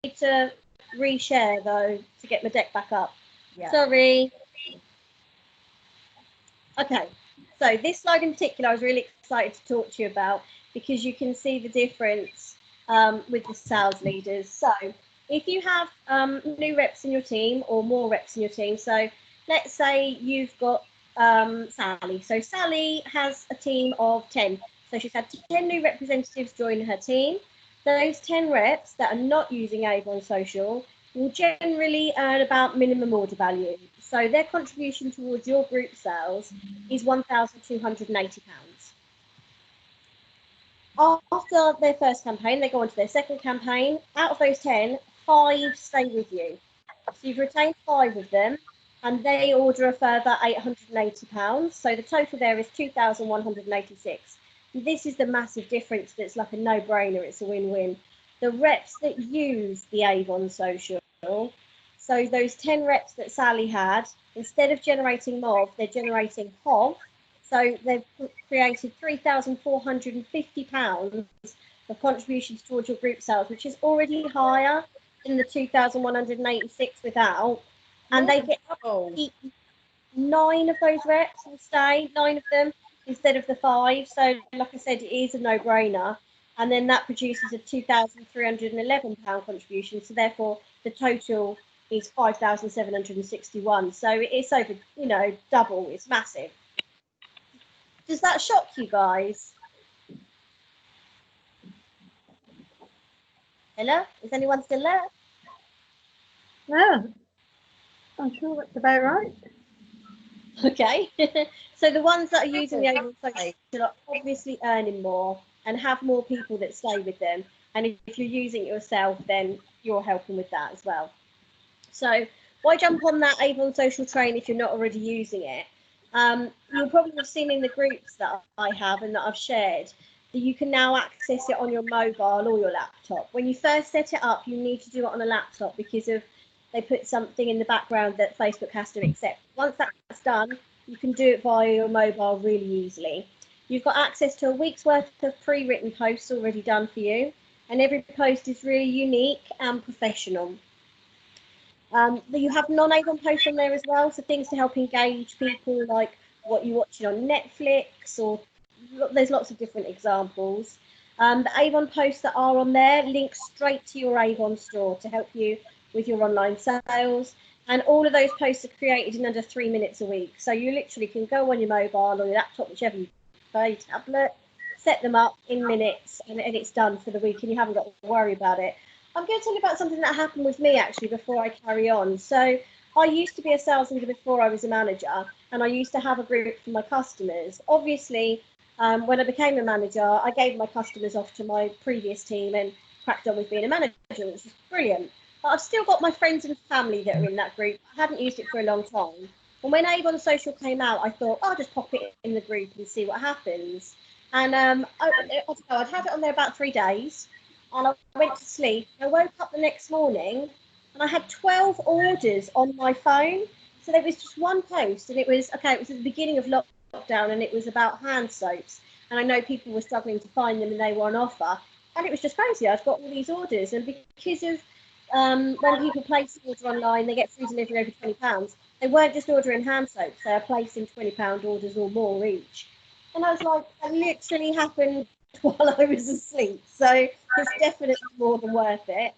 to reshare though to get my deck back up. Yeah. Sorry. Okay, so this slide in particular I was really excited to talk to you about because you can see the difference with the sales leaders. So if you have new reps in your team or more reps in your team, so let's say you've got Sally. So Sally has a team of 10. So she's had 10 new representatives join her team. Those 10 reps that are not using Avon Social will generally earn about minimum order value. So their contribution towards your group sales is £1,280. After their first campaign, they go on to their second campaign. Out of those 10, 5 stay with you. So you've retained 5 of them, and they order a further £880. So the total there is 2,186. This is the massive difference that's like a no-brainer. It's a win-win. The reps that use the Avon Social, so those 10 reps that Sally had, instead of generating MOV, they're generating HOV. So they've created £3,450 of contributions towards your group sales, which is already higher than the 2,186 without. And they get 9 of those reps will stay, 9 of them instead of the 5. So like I said, it is a no-brainer. And then that produces a £2,311 contribution. So therefore the total is 5,761. So it's over, double. It's massive. Does that shock you guys? Hello? Is anyone still there? Yeah, I'm sure that's about right. Okay. So the ones that are using the Avon Social are obviously earning more and have more people that stay with them. And if you're using it yourself, then you're helping with that as well. So why jump on that Avon Social train if you're not already using it? You'll probably have seen in the groups that I have and that I've shared that you can now access it on your mobile or your laptop. When you first set it up, you need to do it on a laptop because they put something in the background that Facebook has to accept. Once that's done, you can do it via your mobile really easily. You've got access to a week's worth of pre-written posts already done for you, and every post is really unique and professional. You have non-Avon posts on there as well, so things to help engage people, like what you're watching on Netflix, or there's lots of different examples. The Avon posts that are on there link straight to your Avon store to help you with your online sales, and all of those posts are created in under 3 minutes a week. So you literally can go on your mobile or your laptop, whichever you prefer, your tablet, set them up in minutes, and it's done for the week, and you haven't got to worry about it. I'm going to tell you about something that happened with me actually before I carry on. So I used to be a sales leader before I was a manager, and I used to have a group for my customers. Obviously, when I became a manager, I gave my customers off to my previous team and cracked on with being a manager, which was brilliant. But I've still got my friends and family that are in that group. I hadn't used it for a long time. And when Avon Social came out, I thought, I'll just pop it in the group and see what happens. And I'd had it on there about 3 days. And I went to sleep. I woke up the next morning and I had 12 orders on my phone. So there was just one post, and it was at the beginning of lockdown, and it was about hand soaps. And I know people were struggling to find them and they were on offer. And it was just crazy. I've got all these orders, and because of when people place an order online, they get free delivery over £20. They weren't just ordering hand soaps, they were placing £20 orders or more each. And I was like, that literally happened while I was asleep. So it's definitely more than worth it.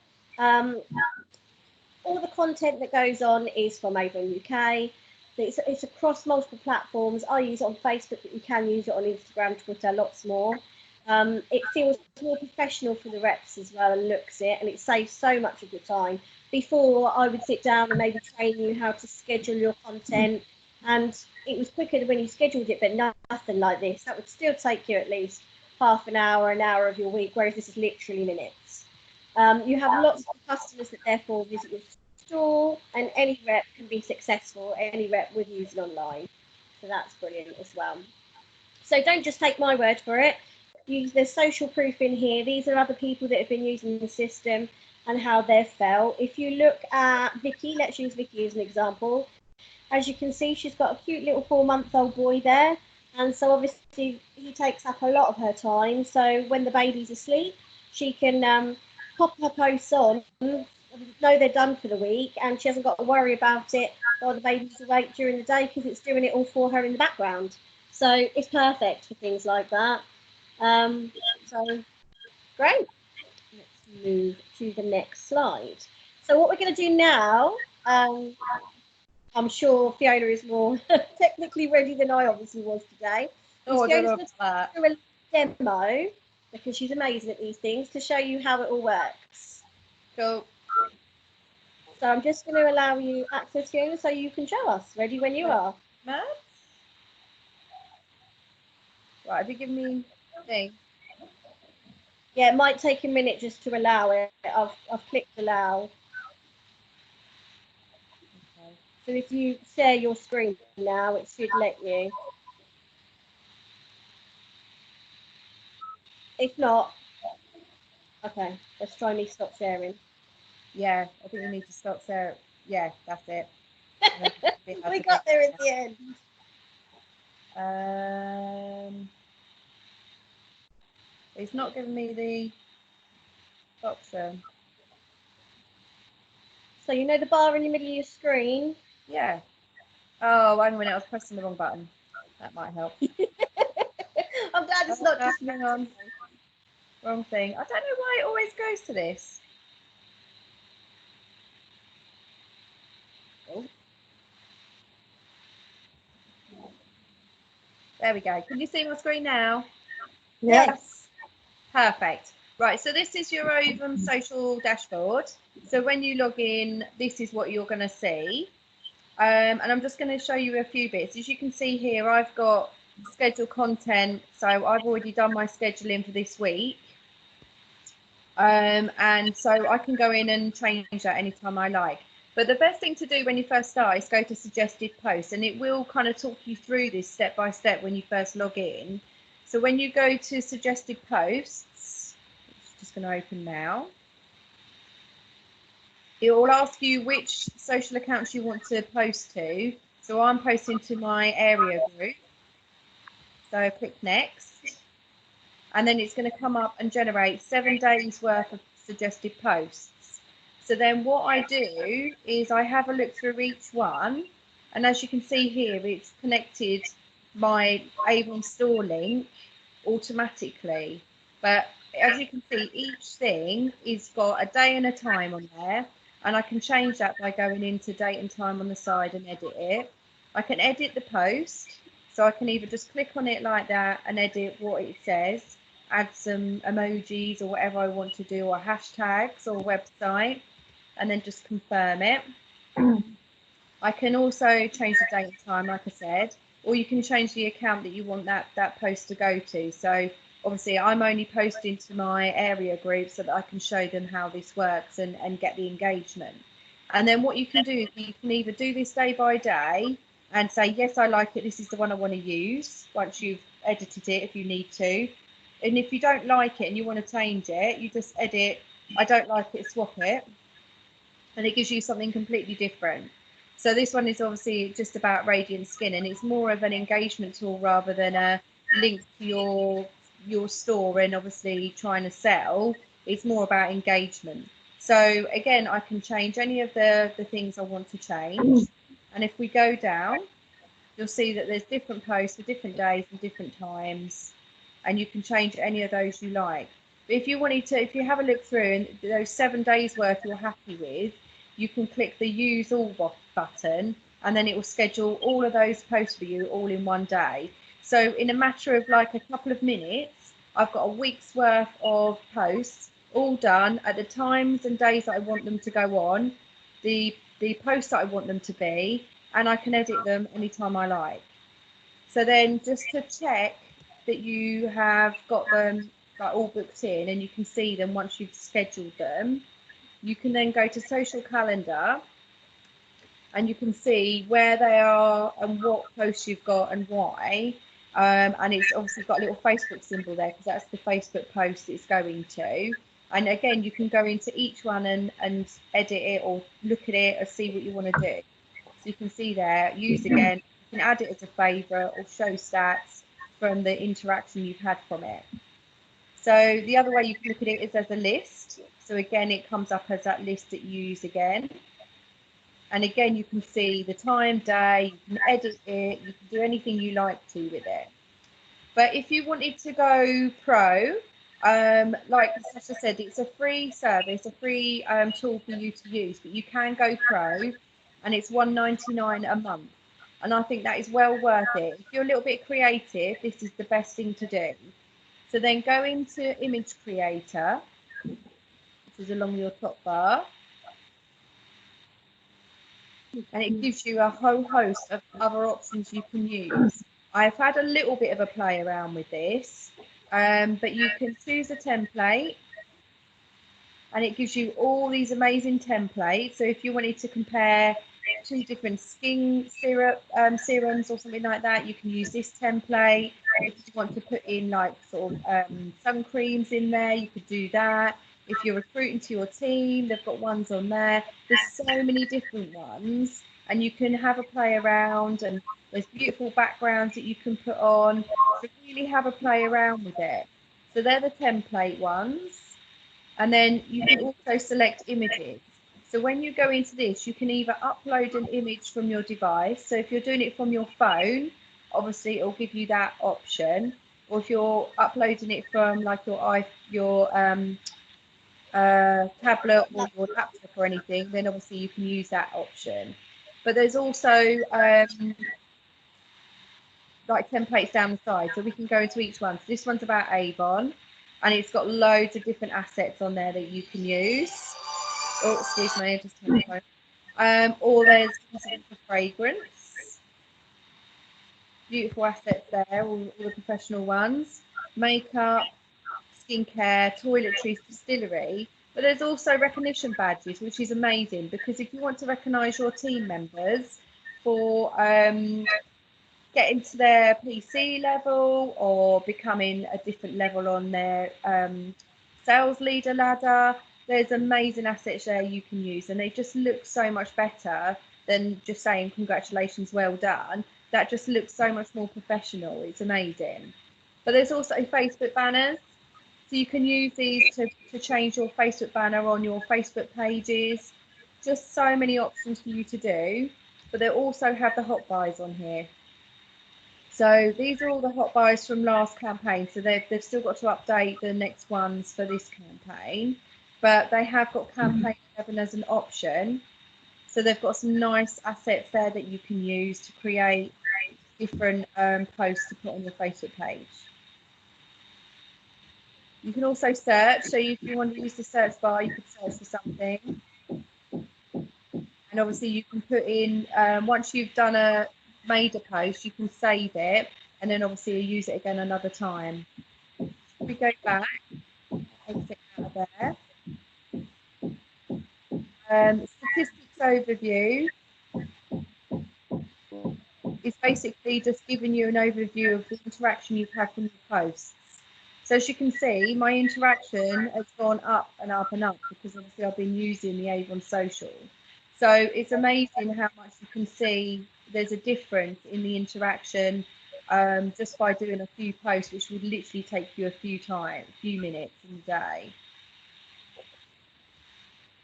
All the content that goes on is from Avon UK. It's across multiple platforms. I use it on Facebook, but you can use it on Instagram, Twitter, lots more. It feels more professional for the reps as well, and looks it, and it saves so much of your time. Before, I would sit down and maybe train you how to schedule your content, and it was quicker when you scheduled it, but nothing like this. That would still take you at least half an hour of your week, whereas this is literally minutes. You have lots of customers that therefore visit your store, and any rep can be successful, any rep with using online. So that's brilliant as well. So don't just take my word for it. There's social proof in here. These are other people that have been using the system and how they've felt. If you look at Vicky, let's use Vicky as an example. As you can see, she's got a cute little 4-month-old boy there. And so obviously he takes up a lot of her time. So when the baby's asleep, she can pop her posts on, know they're done for the week, and she hasn't got to worry about it while the baby's awake during the day because it's doing it all for her in the background. So it's perfect for things like that. So great. Let's move to the next slide. So what we're going to do now, I'm sure Fiona is more technically ready than I obviously was today. Oh, Fiona's going to do a demo because she's amazing at these things to show you how it all works. Cool. So I'm just going to allow you access, Fiona, so you can show us. Ready when you are. Right, have you given me a thing? Yeah, it might take a minute just to allow it. I've clicked allow. Okay. So if you share your screen now, it should let you. If not, okay, let's try me stop sharing. Yeah, I think we need to stop there. Yeah, that's it. We got there at the end. It's not giving me the option. So you know the bar in the middle of your screen? Yeah. Oh, hang on a minute, I was pressing the wrong button. That might help. I'm glad it's not just hang on. Wrong thing. I don't know why it always goes to this. Oh. There we go. Can you see my screen now? Yes. Perfect. Right, so this is your Avon social dashboard. So when you log in, this is what you're going to see. And I'm just going to show you a few bits. As you can see here, I've got scheduled content. So I've already done my scheduling for this week. And so I can go in and change that anytime I like. But the best thing to do when you first start is go to suggested posts, and it will kind of talk you through this step by step when you first log in. So when you go to suggested posts, it's just going to open now. It will ask you which social accounts you want to post to. So I'm posting to my area group. So click next. And then it's going to come up and generate 7 days worth of suggested posts. So then what I do is I have a look through each one. And as you can see here, it's connected my Avon store link automatically. But as you can see, each thing is got a day and a time on there. And I can change that by going into date and time on the side and edit it. I can edit the post. So I can either just click on it like that and edit what it says, add some emojis or whatever I want to do, or hashtags or website, and then just confirm it. I can also change the date and time, like I said, or you can change the account that you want that post to go to. So obviously I'm only posting to my area group so that I can show them how this works and get the engagement. And then what you can do, you can either do this day by day and say, yes, I like it, this is the one I want to use, once you've edited it if you need to. And if you don't like it and you want to change it, you just edit, I don't like it, swap it. And it gives you something completely different. So this one is obviously just about radiant skin, and it's more of an engagement tool rather than a link to your store and obviously trying to sell. It's more about engagement. So again, I can change any of the things I want to change. And if we go down, you'll see that there's different posts for different days and different times, and you can change any of those you like. But if you wanted to, if you have a look through and those 7 days worth you're happy with, you can click the use all button, and then it will schedule all of those posts for you all in one day. So in a matter of like a couple of minutes, I've got a week's worth of posts all done at the times and days that I want them to go on, the posts that I want them to be, and I can edit them anytime I like. So then just to check that you have got them like all booked in and you can see them once you've scheduled them, you can then go to social calendar and you can see where they are and what posts you've got and why. And it's obviously got a little Facebook symbol there because that's the Facebook post it's going to. And again, you can go into each one and edit it or look at it or see what you want to do. So you can see there, use again, you can add it as a favourite or show stats from the interaction you've had from it. So the other way you can look at it is as a list. So So again, it comes up as that list that you use again. And again, you can see the time, day, you can edit it, you can do anything you like to with it. But if you wanted to go pro, like Sasha said, it's a free service, a free tool for you to use, but you can go pro and it's $1.99 a month. And I think that is well worth it. If you're a little bit creative, this is the best thing to do. So then go into Image Creator, which is along your top bar. And it gives you a whole host of other options you can use. I've had a little bit of a play around with this, but you can choose a template and it gives you all these amazing templates. So if you wanted to compare two different skin serums or something like that, you can use this template. If you want to put in like sort of sun creams in there, you could do that. If you're recruiting to your team, they've got ones on there. There's so many different ones and you can have a play around, and there's beautiful backgrounds that you can put on. So really have a play around with it. So they're the template ones. And then you can also select images. So when you go into this, you can either upload an image from your device. So if you're doing it from your phone, obviously it'll give you that option. Or if you're uploading it from like your tablet or your laptop or anything, then obviously you can use that option. But there's also like templates down the side, so we can go into each one. So this one's about Avon, and it's got loads of different assets on there that you can use. Oh, excuse me, just turn the phone. Or there's for fragrance. Beautiful assets there, all the professional ones. Makeup, skincare, toiletries, distillery. But there's also recognition badges, which is amazing, because if you want to recognise your team members for getting to their PC level or becoming a different level on their sales leader ladder, there's amazing assets there you can use, and they just look so much better than just saying congratulations, well done. That just looks so much more professional. It's amazing. But there's also Facebook banners, so you can use these to change your Facebook banner on your Facebook pages. Just so many options for you to do. But they also have the hot buys on here. So these are all the hot buys from last campaign. So they've still got to update the next ones for this campaign, but they have got campaign 11 as an option. So they've got some nice assets there that you can use to create different posts to put on your Facebook page. You can also search. So if you want to use the search bar, you could search for something. And obviously you can put in, once you've made a post, you can save it, and then obviously you use it again another time. If we go back, exit out of there. Statistics overview is basically just giving you an overview of the interaction you've had from your posts. So as you can see, my interaction has gone up and up and up because obviously I've been using the Avon social. So it's amazing how much you can see there's a difference in the interaction just by doing a few posts, which would literally take you a few minutes in the day.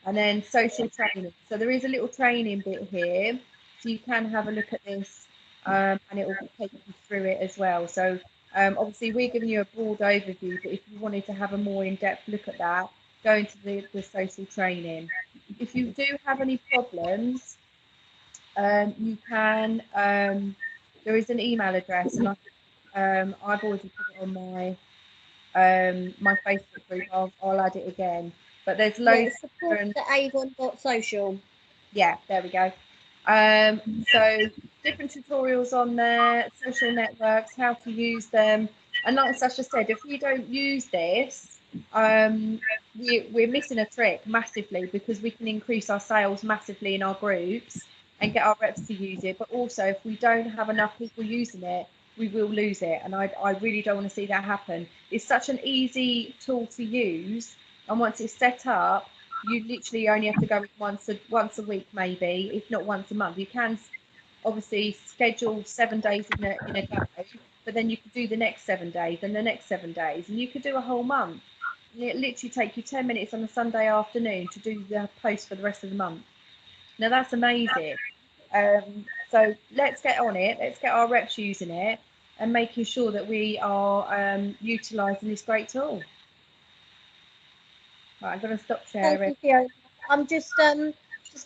And then social training. So there is a little training bit here, so you can have a look at this and it will take you through it as well. So obviously we're giving you a broad overview, but if you wanted to have a more in-depth look at that, go into the social training. If you do have any problems, you can, there is an email address, and I've already put it on my my Facebook group. I'll add it again. But there's loads of support at Avon.social. Yeah, there we go. So different tutorials on there, social networks, how to use them. And like Sasha said, if we don't use this, we're missing a trick massively, because we can increase our sales massively in our groups and get our reps to use it. But also, if we don't have enough people using it, we will lose it. And I really don't want to see that happen. It's such an easy tool to use. And once it's set up, you literally only have to go once a week, maybe, if not once a month. You can obviously schedule 7 days in a go, but then you could do the next 7 days and the next 7 days, and you could do a whole month. it literally take you 10 minutes on a Sunday afternoon to do the post for the rest of the month. Now that's amazing. So let's get on it. Let's get our reps using it and making sure that we are utilising this great tool. Right, I'm going to stop sharing. Thank you, Fiona. I'm just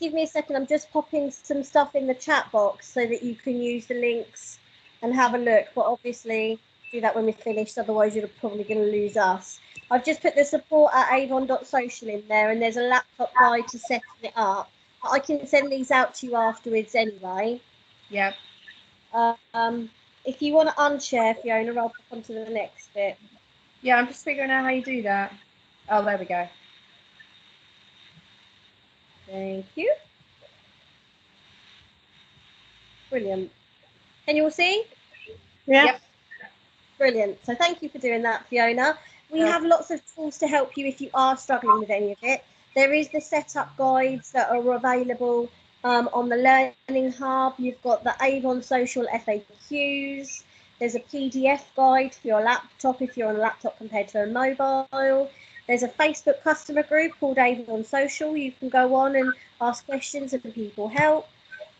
give me a second. I'm just popping some stuff in the chat box so that you can use the links and have a look. But obviously, do that when we're finished. Otherwise, you're probably going to lose us. I've just put the support at avon.social in there, and there's a laptop guide to setting it up. But I can send these out to you afterwards anyway. Yeah. If you want to unshare, Fiona, I'll pop on to the next bit. Yeah, I'm just figuring out how you do that. Oh, there we go. Thank you. Brilliant. Can you all see? Yeah. Yep. Brilliant. So thank you for doing that, Fiona. We have lots of tools to help you if you are struggling with any of it. There is the setup guides that are available on the Learning Hub. You've got the Avon Social FAQs. There's a PDF guide for your laptop if you're on a laptop compared to a mobile. There's a Facebook customer group called Avon Social. You can go on and ask questions and people help.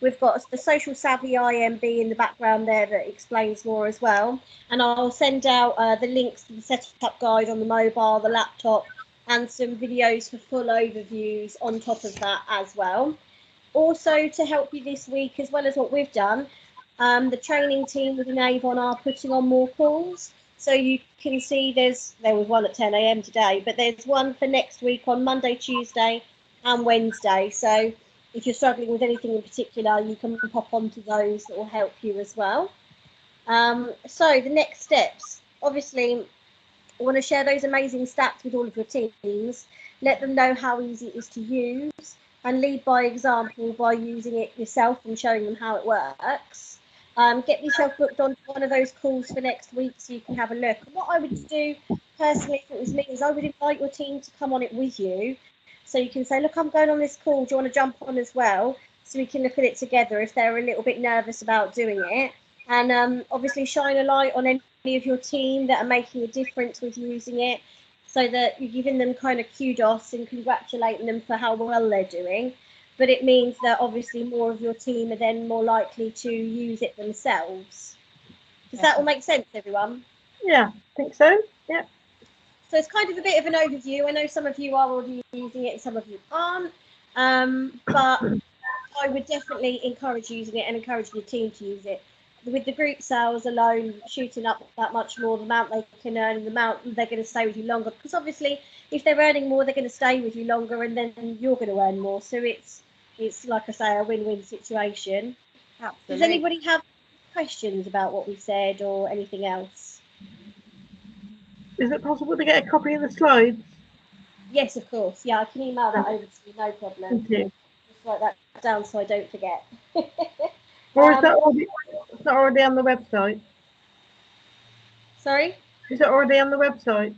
We've got the Social Savvy IMB in the background there that explains more as well. And I'll send out the links to the setup guide on the mobile, the laptop, and some videos for full overviews on top of that as well. Also, to help you this week, as well as what we've done, the training team within Avon are putting on more calls. So you can see there was one at 10 a.m. today, but there's one for next week on Monday, Tuesday, and Wednesday. So if you're struggling with anything in particular, you can pop onto those that will help you as well. So the next steps, obviously, I want to share those amazing stats with all of your teams, let them know how easy it is to use, and lead by example by using it yourself and showing them how it works. Get yourself booked on one of those calls for next week so you can have a look. And what I would do personally, if it was me, is I would invite your team to come on it with you. So you can say, look, I'm going on this call. Do you want to jump on as well? So we can look at it together if they're a little bit nervous about doing it. And obviously shine a light on any of your team that are making a difference with using it, so that you're giving them kind of kudos and congratulating them for how well they're doing. But it means that obviously more of your team are then more likely to use it themselves. Does that all make sense, everyone? Yeah, I think so. Yeah. So it's kind of a bit of an overview. I know some of you are already using it and some of you aren't. But I would definitely encourage using it and encourage your team to use it. With the group sales alone shooting up that much more, the amount they can earn and the amount they're going to stay with you longer. Because obviously, if they're earning more, they're going to stay with you longer, and then you're going to earn more. So it's like I say, a win-win situation. Absolutely. Does anybody have questions about what we said or anything else? Is it possible to get a copy of the slides? Yes, of course. Yeah, I can email that over to you, no problem. Thank you. Just write that down so I don't forget. Or is that already, it's not already on the website? Sorry? Is it already on the website?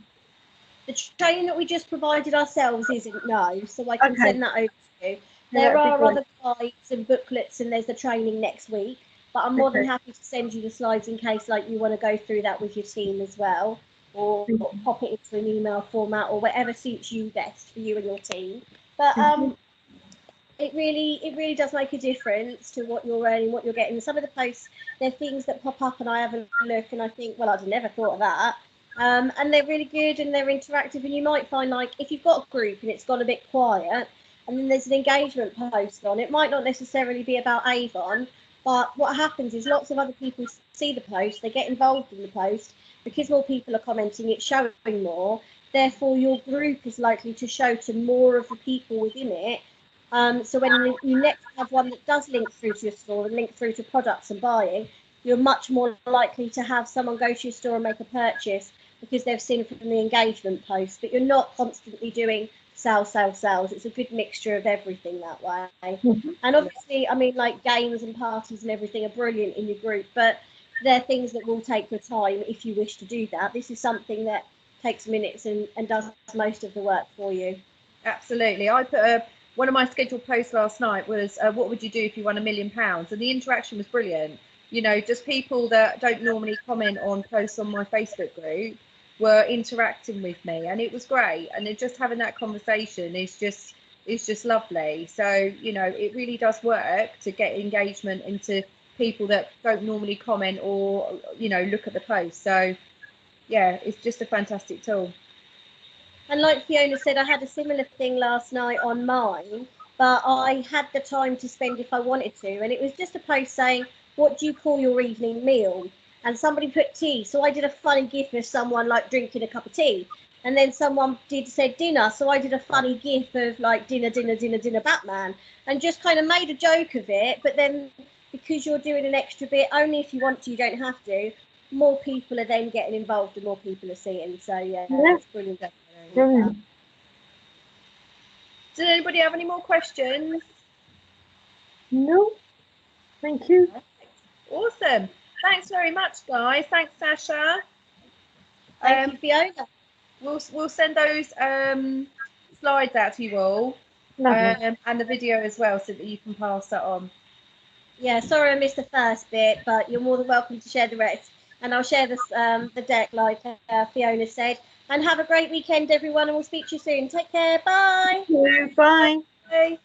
The training that we just provided ourselves isn't, no, so I can send that over to you. There are other guides and booklets, and there's the training next week, but I'm more than happy to send you the slides in case like you want to go through that with your team as well, or pop it into an email format or whatever suits you best for you and your team. But it really does make a difference to what you're earning, what you're getting. Some of the posts, they're things that pop up and I have a look and I think, well, I'd never thought of that. And they're really good and they're interactive, and you might find, like, if you've got a group and it's got a bit quiet and then there's an engagement post on, it might not necessarily be about Avon, but what happens is lots of other people see the post, they get involved in the post, because more people are commenting, it's showing more, therefore your group is likely to show to more of the people within it. So when you next have one that does link through to your store and link through to products and buying, you're much more likely to have someone go to your store and make a purchase because they've seen it from the engagement post. But you're not constantly doing sales. It's a good mixture of everything that way. And obviously, I mean, like, games and parties and everything are brilliant in your group, but they're things that will take your time if you wish to do that. This is something that takes minutes and does most of the work for you. Absolutely. I put one of my scheduled posts last night was, what would you do if you won £1 million? And the interaction was brilliant. You know, just people that don't normally comment on posts on my Facebook group were interacting with me, and it was great. And then just having that conversation is just lovely. So, you know, it really does work to get engagement into people that don't normally comment or, you know, look at the post. So yeah, it's just a fantastic tool. And like Fiona said, I had a similar thing last night on mine, but I had the time to spend if I wanted to. And it was just a post saying, what do you call your evening meal? And somebody put tea. So I did a funny gif of someone like drinking a cup of tea. And then someone said dinner. So I did a funny gif of like dinner, dinner, dinner, dinner, Batman. And just kind of made a joke of it. But then because you're doing an extra bit, only if you want to, you don't have to, more people are then getting involved and more people are seeing. So yeah, it's brilliant. Brilliant. Does anybody have any more questions? No, thank you. Awesome. Thanks very much, guys. Thanks, Sasha. Thank you, Fiona. We'll send those slides out to you all, and the video as well, so that you can pass that on. Yeah, sorry I missed the first bit, but you're more than welcome to share the rest. And I'll share this, the deck, like Fiona said. And have a great weekend, everyone, and we'll speak to you soon. Take care. Bye. Bye. Bye.